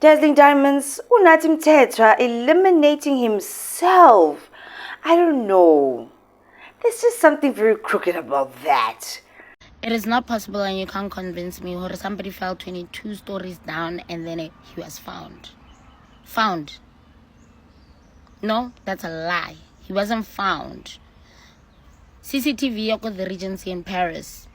Dazzling Diamonds, Nathi Mthethwa eliminating himself. I don't know. There's just something very crooked about that. It is not possible, and you can't convince me, or somebody fell 22 stories down and then he was found. Found. No, that's a lie. He wasn't found. CCTV of the Regency in Paris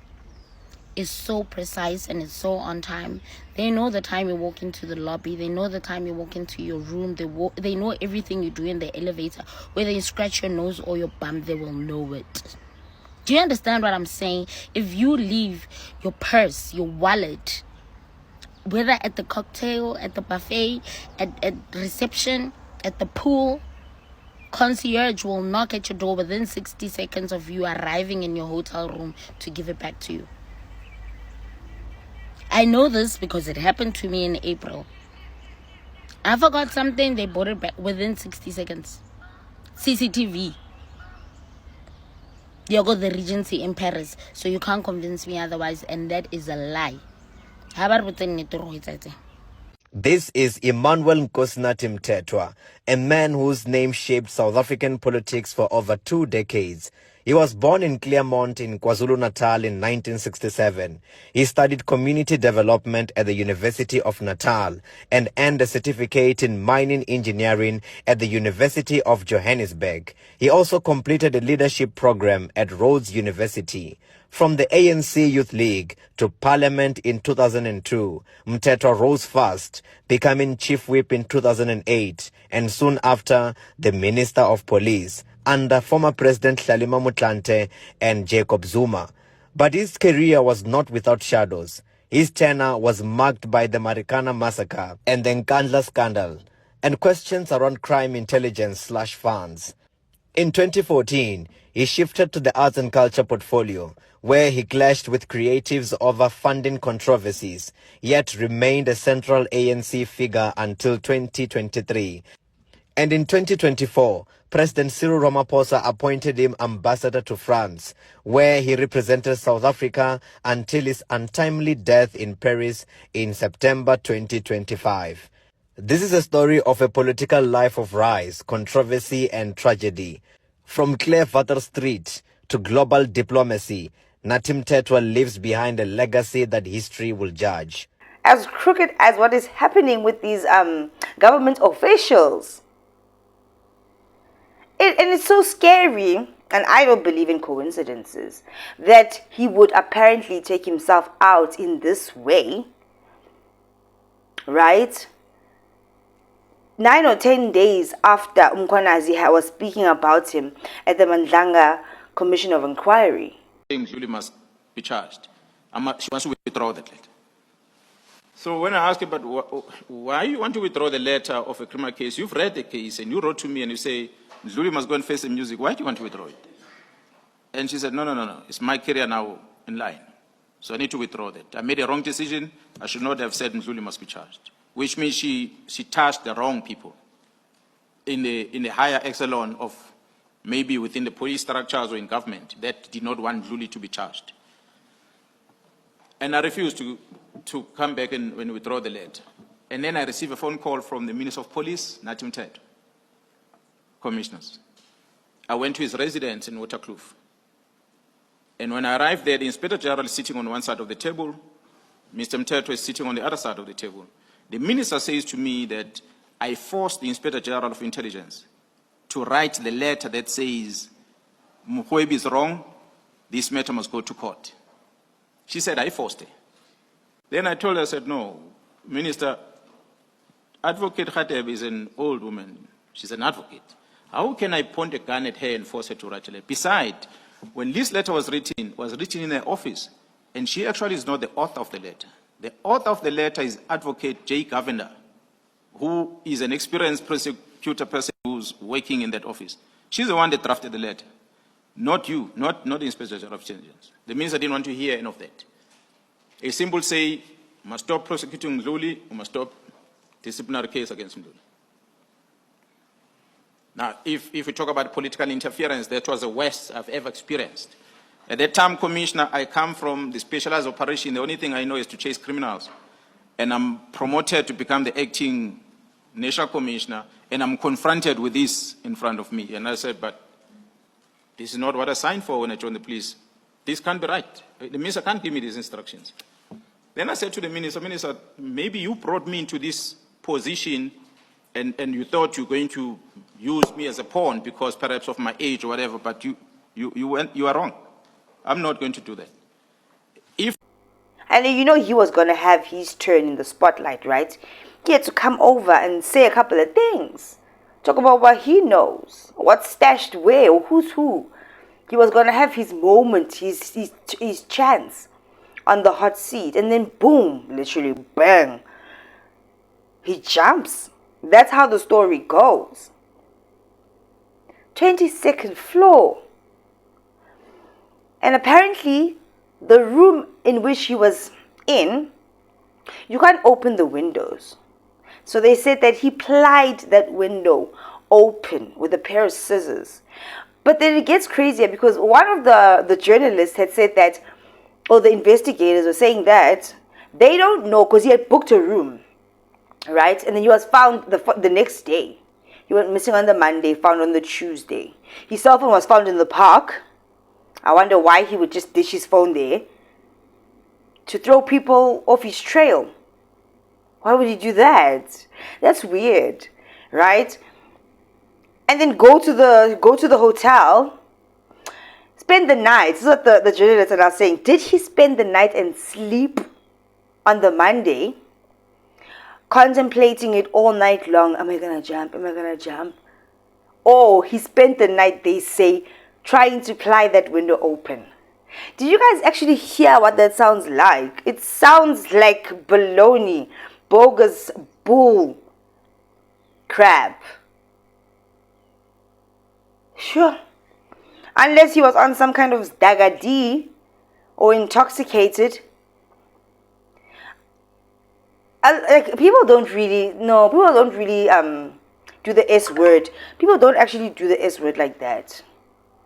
is so precise and it's so on time. They know the time you walk into the lobby. They know the time you walk into your room. They know everything you do in the elevator. Whether you scratch your nose or your bum, they will know it. Do you understand what I'm saying? If you leave your purse, your wallet, whether at the cocktail, at the buffet, at reception, at the pool, concierge will knock at your door within 60 seconds of you arriving in your hotel room to give it back to you. I know this because it happened to me in April. I forgot something, they brought it back within 60 seconds. CCTV. You got the Regency in Paris, so you can't convince me otherwise, and that is a lie. How about This is Emmanuel Nkosinathi Mthethwa, a man whose name shaped South African politics for over 2 decades. He was born in Claremont in KwaZulu-Natal in 1967. He studied community development at the University of Natal and earned a certificate in mining engineering at the University of Johannesburg. He also completed a leadership program at Rhodes University. From the ANC Youth League to Parliament in 2002, Mthethwa rose fast, becoming Chief Whip in 2008 and soon after the Minister of Police under former President Lalima Motlanthe and Jacob Zuma. But his career was not without shadows. His tenure was marked by the Marikana massacre and the Nkandla scandal and questions around crime intelligence/funds. In 2014, he shifted to the arts and culture portfolio, where he clashed with creatives over funding controversies, yet remained a central ANC figure until 2023. And in 2024, President Cyril Ramaphosa appointed him ambassador to France, where he represented South Africa until his untimely death in Paris in September 2025. This is a story of a political life of rise, controversy, and tragedy. From Clearwater Street to global diplomacy, Nathi Mthethwa leaves behind a legacy that history will judge. As crooked as what is happening with these government officials. And it's so scary, and I don't believe in coincidences, that he would apparently take himself out in this way, right? 9 or 10 days after Mkhwanazi was speaking about him at the Mandlanga Commission of Inquiry. Julie must be charged. She wants to withdraw that letter. So when I ask her, but why you want to withdraw the letter of a criminal case? You've read the case and you wrote to me and you say, Julie must go and face the music. Why do you want to withdraw it? And she said, no. It's my career now in line. So I need to withdraw that. I made a wrong decision. I should not have said Julie must be charged. Which means she touched the wrong people in the higher echelon of maybe within the police structures or in government that did not want Julie to be charged. And I refused to come back and withdraw the letter. And then I received a phone call from the Minister of Police, Nathi Mthethwa, commissioners. I went to his residence in Waterkloof. And when I arrived there, the Inspector General is sitting on one side of the table, Mr. Mthethwa is sitting on the other side of the table. The minister says to me that I forced the Inspector General of Intelligence to write the letter that says, Mkhwebi is wrong, this matter must go to court. She said, I forced her. Then I told her, I said, no, Minister, Advocate Khateb is an old woman. She's an advocate. How can I point a gun at her and force her to write a letter? Besides, when this letter was written in her office, and she actually is not the author of the letter. The author of the letter is Advocate J. Govender, who is an experienced prosecutor person who's working in that office. She's the one that drafted the letter, not you, not the Inspector General of Intelligence. The minister didn't want to hear any of that. A simple say, we must stop prosecuting Mdluli, we must stop disciplinary case against Mdluli. Now, if we talk about political interference, that was the worst I've ever experienced. At that time, Commissioner, I come from the specialized operation. The only thing I know is to chase criminals. and I'm promoted to become the acting national commissioner, and I'm confronted with this in front of me. And I said, but this is not what I signed for when I joined the police. This can't be right. The minister can't give me these instructions. Then I said to the minister, maybe you brought me into this position and you thought you were going to use me as a pawn because perhaps of my age or whatever, but you are wrong. I'm not going to do that. And you know he was going to have his turn in the spotlight, right? He had to come over and say a couple of things. Talk about what he knows, what's stashed where, or who's who. He was going to have his moment, his chance on the hot seat. And then boom, literally bang, he jumps. That's how the story goes. 22nd floor. And apparently, the room in which he was in, you can't open the windows. So they said that he plied that window open with a pair of scissors. But then it gets crazier because one of the journalists had said that, or the investigators were saying that, they don't know because he had booked a room, right? And then he was found the next day. He went missing on the Monday, found on the Tuesday. His cell phone was found in the park. I wonder why he would just ditch his phone there to throw people off his trail. Why would he do that? That's weird, right? And then go to the hotel, spend the night. This is what the journalists are now saying. Did he spend the night and sleep on the Monday, contemplating it all night long? Am I gonna jump? Am I gonna jump? Or he spent the night, they say, trying to pry that window open. Did you guys actually hear what that sounds like? It sounds like baloney, bogus, bull, crap. Sure. Unless he was on some kind of dagadi or intoxicated. People don't really do the S word. People don't actually do the S word like that.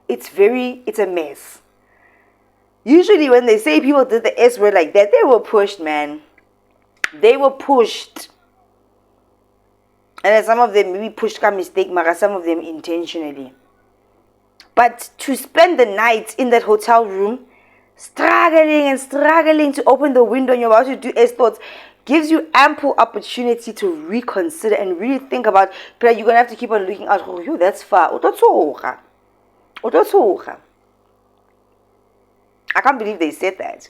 It's a mess. Usually when they say people did the S word like that, they were pushed, man. They were pushed. And then some of them maybe pushed by mistake, but some of them intentionally. But to spend the night in that hotel room, struggling to open the window and you're about to do S thoughts, gives you ample opportunity to reconsider and really think about, but you're going to have to keep on looking out. Oh, that's far. I can't believe they said that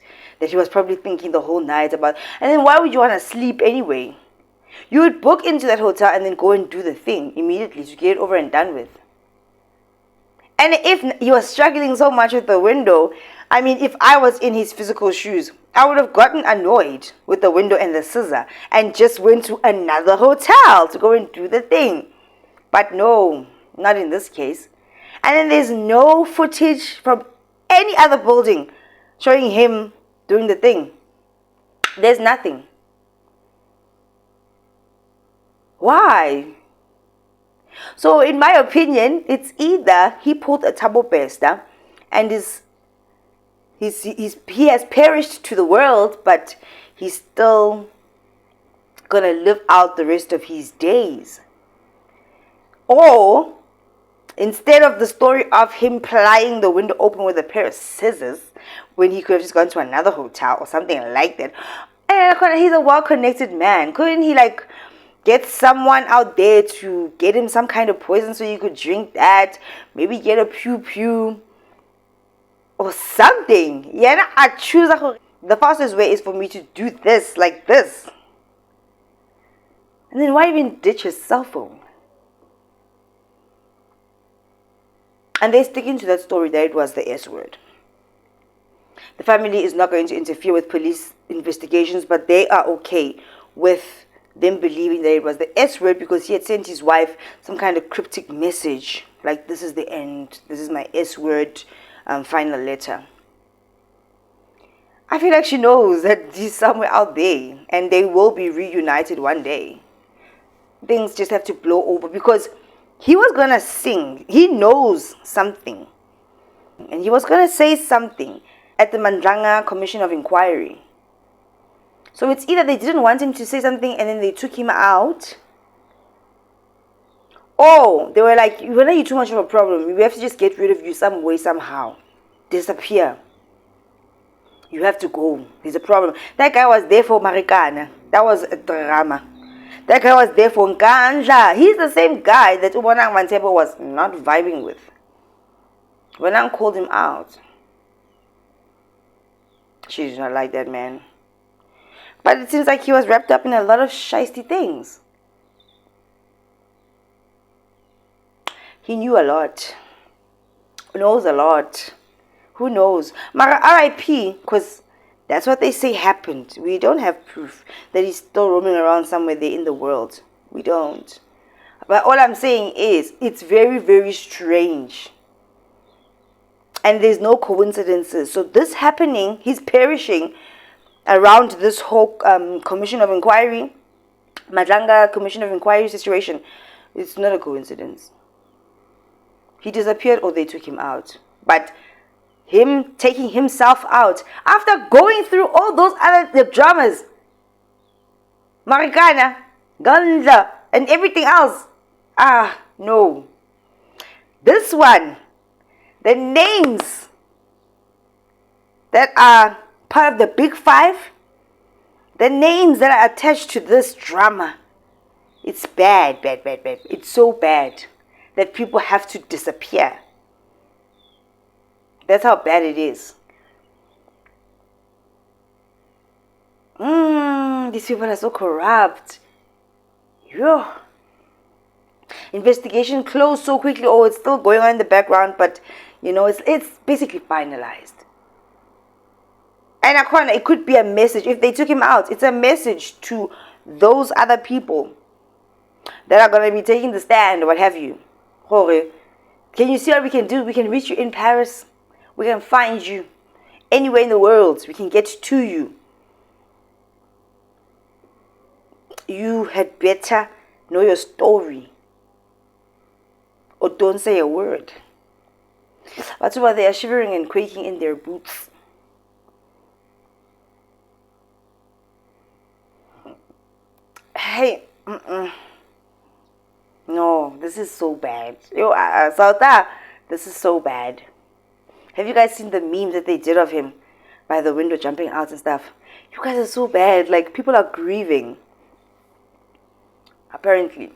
he was probably thinking the whole night about. And then why would you want to sleep anyway? You would book into that hotel and then go and do the thing immediately to get it over and done with. And if you were struggling so much with the window, I mean, if I was in his physical shoes, I would have gotten annoyed with the window and the scissor and just went to another hotel to go and do the thing. But no, not in this case. And then there's no footage from any other building showing him doing the thing. There's nothing. Why? So in my opinion, it's either he pulled a Thabo Bester and he has perished to the world, but he's still gonna live out the rest of his days. Or instead of the story of him prying the window open with a pair of scissors when he could have just gone to another hotel or something like that. And he's a well-connected man. Couldn't he get someone out there to get him some kind of poison so you could drink that? Maybe get a pew or something. Yeah, I choose the fastest way is for me to do this like this. And then why even ditch his cell phone? And they're sticking to that story that it was the S word. The family is not going to interfere with police investigations, but they are okay with them believing that it was the S word because he had sent his wife some kind of cryptic message. Like, this is the end. This is my S word final letter. I feel like she knows that he's somewhere out there and they will be reunited one day. Things just have to blow over because he was going to sing. He knows something. And he was going to say something at the Mandlanga Commission of Inquiry. So it's either they didn't want him to say something and then they took him out, or they were like, "When are you too much of a problem? We have to just get rid of you some way, somehow. Disappear. You have to go. There's a problem." That guy was there for Marikana. That was a drama. That guy was there for Nkandla. He's the same guy that Ubonang Mthethwa was not vibing with. Ubonang called him out. She did not like that man. But it seems like he was wrapped up in a lot of shiesty things. He knew a lot. Knows a lot. Who knows? Mara R.I.P. because that's what they say happened. We don't have proof that he's still roaming around somewhere there in the world. We don't. But all I'm saying is, it's very, very strange. And there's no coincidences. So this happening, he's perishing around this whole Commission of Inquiry, Madlanga Commission of Inquiry situation. It's not a coincidence. He disappeared or they took him out. But him taking himself out after going through all those other dramas, Marikana, Gandla, and everything else. No. This one, the names that are part of the big five, the names that are attached to this drama, it's bad. It's so bad that people have to disappear. That's how bad it is. These people are so corrupt. Yo. Investigation closed so quickly. Oh, it's still going on in the background, but you know, it's basically finalized. And it could be a message. If they took him out, it's a message to those other people that are going to be taking the stand or what have you. Can you see what we can do? We can reach you in Paris. We can find you anywhere in the world. We can get to you. You had better know your story. Or don't say a word. That's why they are shivering and quaking in their boots. Hey, no, this is so bad. Yo, Sauta, this is so bad. Have you guys seen the memes that they did of him by the window jumping out and stuff? You guys are so bad. Like, people are grieving. Apparently.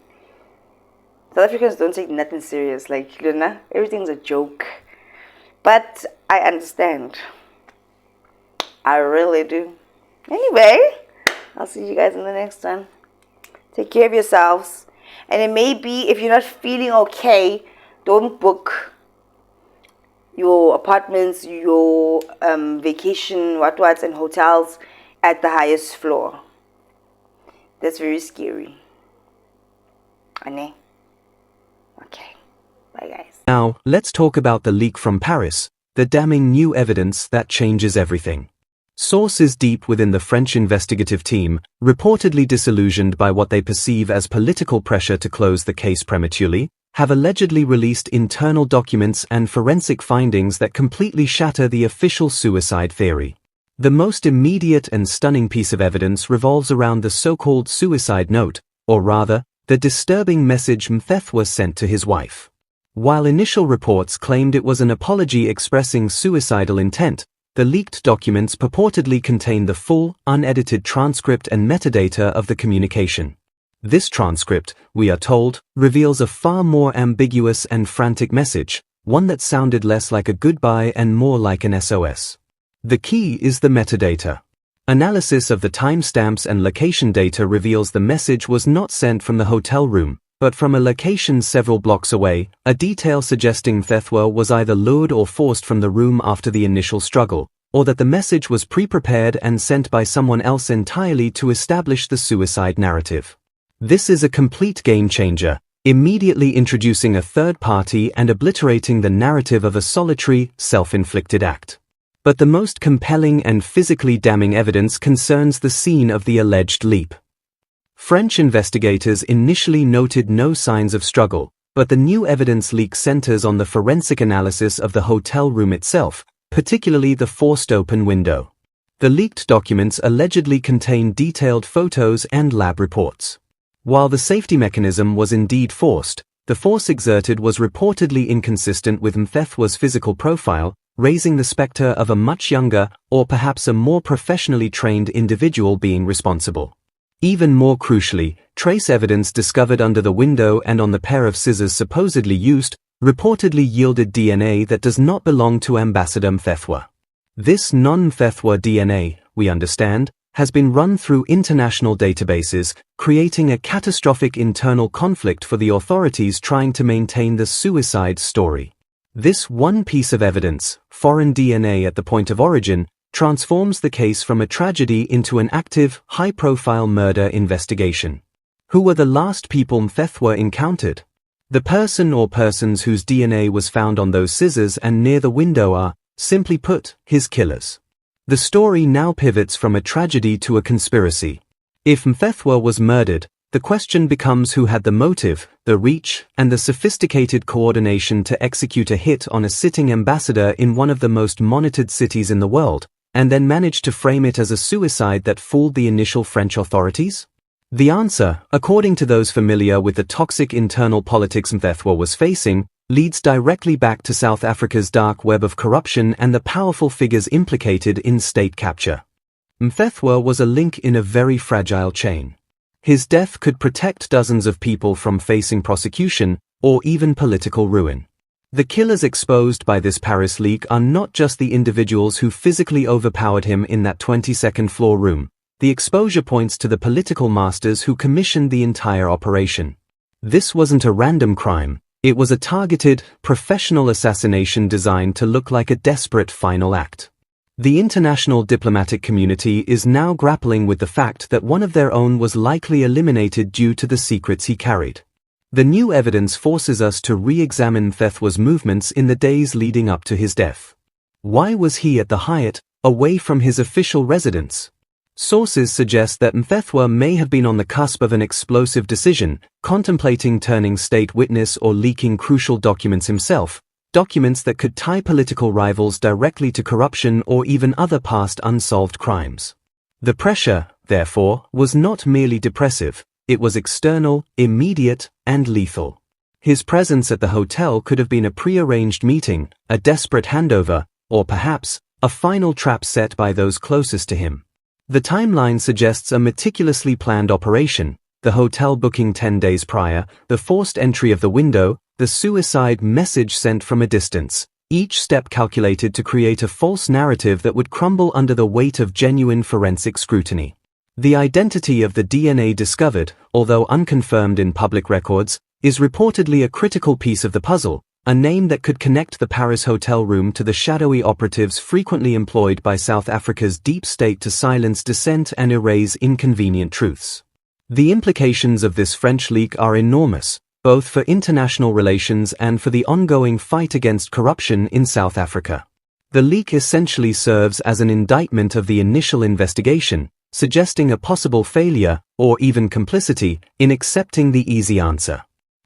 South Africans don't take nothing serious. Like, Luna, everything's a joke. But I understand. I really do. Anyway, I'll see you guys in the next one. Take care of yourselves. And it may be, if you're not feeling okay, don't book your apartments, your vacation, what's and hotels at the highest floor. That's very scary. Ane? Okay. Bye, guys. Now, let's talk about the leak from Paris, the damning new evidence that changes everything. Sources deep within the French investigative team, reportedly disillusioned by what they perceive as political pressure to close the case prematurely, have allegedly released internal documents and forensic findings that completely shatter the official suicide theory. The most immediate and stunning piece of evidence revolves around the so-called suicide note, or rather, the disturbing message Mthethwa sent to his wife. While initial reports claimed it was an apology expressing suicidal intent, the leaked documents purportedly contain the full, unedited transcript and metadata of the communication. This transcript, we are told, reveals a far more ambiguous and frantic message, one that sounded less like a goodbye and more like an SOS. The key is the metadata. Analysis of the timestamps and location data reveals the message was not sent from the hotel room, but from a location several blocks away, a detail suggesting Mthethwa was either lured or forced from the room after the initial struggle, or that the message was pre-prepared and sent by someone else entirely to establish the suicide narrative. This is a complete game-changer, immediately introducing a third party and obliterating the narrative of a solitary, self-inflicted act. But the most compelling and physically damning evidence concerns the scene of the alleged leap. French investigators initially noted no signs of struggle, but the new evidence leak centers on the forensic analysis of the hotel room itself, particularly the forced open window. The leaked documents allegedly contain detailed photos and lab reports. While the safety mechanism was indeed forced, the force exerted was reportedly inconsistent with Mthethwa's physical profile, raising the specter of a much younger, or perhaps a more professionally trained individual being responsible. Even more crucially, trace evidence discovered under the window and on the pair of scissors supposedly used reportedly yielded DNA that does not belong to Ambassador Mthethwa. This non-Mthethwa DNA, we understand, has been run through international databases, creating a catastrophic internal conflict for the authorities trying to maintain the suicide story. This one piece of evidence, foreign DNA at the point of origin, transforms the case from a tragedy into an active, high-profile murder investigation. Who were the last people Mthethwa encountered? The person or persons whose DNA was found on those scissors and near the window are, simply put, his killers. The story now pivots from a tragedy to a conspiracy. If Mthethwa was murdered, the question becomes who had the motive, the reach, and the sophisticated coordination to execute a hit on a sitting ambassador in one of the most monitored cities in the world, and then manage to frame it as a suicide that fooled the initial French authorities? The answer, according to those familiar with the toxic internal politics Mthethwa was facing, leads directly back to South Africa's dark web of corruption and the powerful figures implicated in state capture. Mthethwa was a link in a very fragile chain. His death could protect dozens of people from facing prosecution or even political ruin. The killers exposed by this Paris leak are not just the individuals who physically overpowered him in that 22nd floor room. The exposure points to the political masters who commissioned the entire operation. This wasn't a random crime. It was a targeted, professional assassination designed to look like a desperate final act. The international diplomatic community is now grappling with the fact that one of their own was likely eliminated due to the secrets he carried. The new evidence forces us to re-examine Mthethwa's movements in the days leading up to his death. Why was he at the Hyatt, away from his official residence? Sources suggest that Mthethwa may have been on the cusp of an explosive decision, contemplating turning state witness or leaking crucial documents himself, documents that could tie political rivals directly to corruption or even other past unsolved crimes. The pressure, therefore, was not merely depressive, it was external, immediate, and lethal. His presence at the hotel could have been a pre-arranged meeting, a desperate handover, or perhaps, a final trap set by those closest to him. The timeline suggests a meticulously planned operation, the hotel booking 10 days prior, the forced entry of the window, the suicide message sent from a distance, each step calculated to create a false narrative that would crumble under the weight of genuine forensic scrutiny. The identity of the DNA discovered, although unconfirmed in public records, is reportedly a critical piece of the puzzle, a name that could connect the Paris hotel room to the shadowy operatives frequently employed by South Africa's deep state to silence dissent and erase inconvenient truths. The implications of this French leak are enormous, both for international relations and for the ongoing fight against corruption in South Africa. The leak essentially serves as an indictment of the initial investigation, suggesting a possible failure, or even complicity, in accepting the easy answer.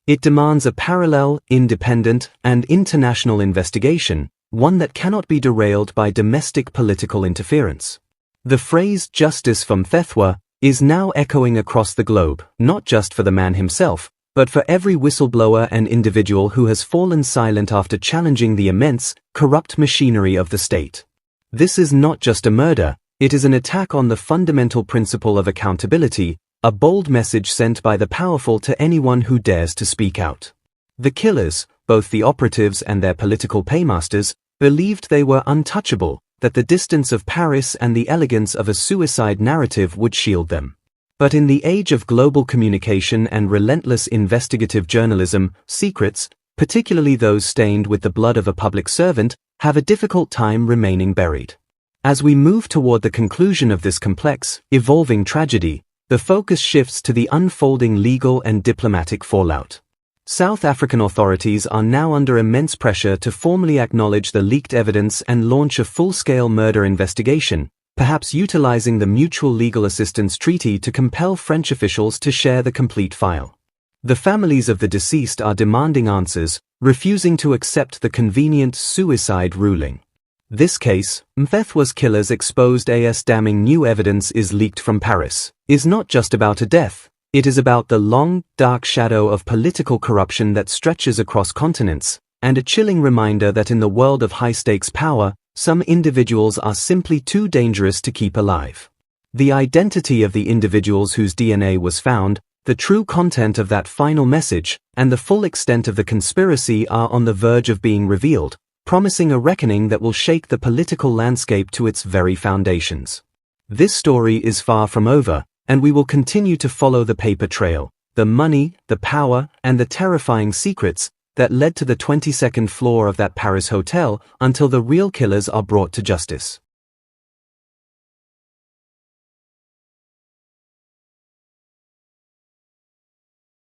It demands a parallel, independent, and international investigation, one that cannot be derailed by domestic political interference. The phrase "justice for Mthethwa" is now echoing across the globe, not just for the man himself, but for every whistleblower and individual who has fallen silent after challenging the immense, corrupt machinery of the state. This is not just a murder, it is an attack on the fundamental principle of accountability, a bold message sent by the powerful to anyone who dares to speak out. The killers, both the operatives and their political paymasters, believed they were untouchable, that the distance of Paris and the elegance of a suicide narrative would shield them. But in the age of global communication and relentless investigative journalism, secrets, particularly those stained with the blood of a public servant, have a difficult time remaining buried. As we move toward the conclusion of this complex, evolving tragedy, the focus shifts to the unfolding legal and diplomatic fallout. South African authorities are now under immense pressure to formally acknowledge the leaked evidence and launch a full-scale murder investigation, perhaps utilizing the Mutual Legal Assistance Treaty to compel French officials to share the complete file. The families of the deceased are demanding answers, refusing to accept the convenient suicide ruling. This case, Mthethwa's killers exposed as damning new evidence is leaked from Paris, is not just about a death. It is about the long, dark shadow of political corruption that stretches across continents, and a chilling reminder that in the world of high-stakes power, some individuals are simply too dangerous to keep alive. The identity of the individuals whose DNA was found, the true content of that final message, and the full extent of the conspiracy are on the verge of being revealed, promising a reckoning that will shake the political landscape to its very foundations. This story is far from over, and we will continue to follow the paper trail, the money, the power, and the terrifying secrets that led to the 22nd floor of that Paris hotel until the real killers are brought to justice.